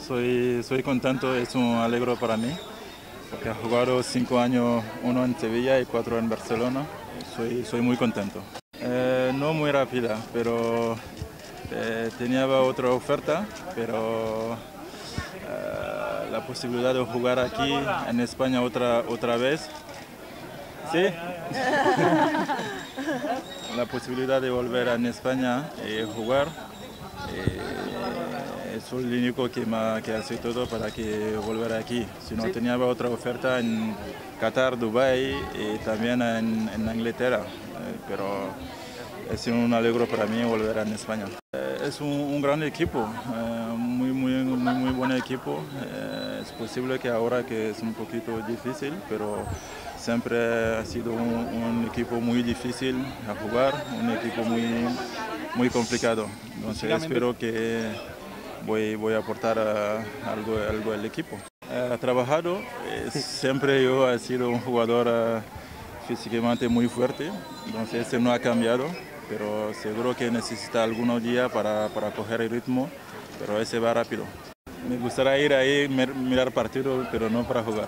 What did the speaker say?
Soy contento, es un alegro para mí, porque he jugado 5 años, uno en Sevilla y 4 en Barcelona. Soy muy contento. No muy rápida, pero tenía otra oferta, pero la posibilidad de jugar aquí en España otra vez, sí, la posibilidad de volver a España y jugar. Es el único que hace todo para que volver aquí. Si no, tenía otra oferta en Qatar, Dubái y también en Inglaterra, pero es un alegro para mí volver a España. Es un gran equipo, muy buen equipo. Es posible que ahora que es un poquito difícil, pero siempre ha sido un equipo muy difícil a jugar, un equipo muy complicado. Entonces espero que voy a aportar algo al equipo. Ha trabajado, siempre yo he sido un jugador físicamente muy fuerte, entonces eso no ha cambiado, pero seguro que necesita algunos días para coger el ritmo, pero ese va rápido. Me gustaría ir ahí, mirar partidos, pero no para jugar.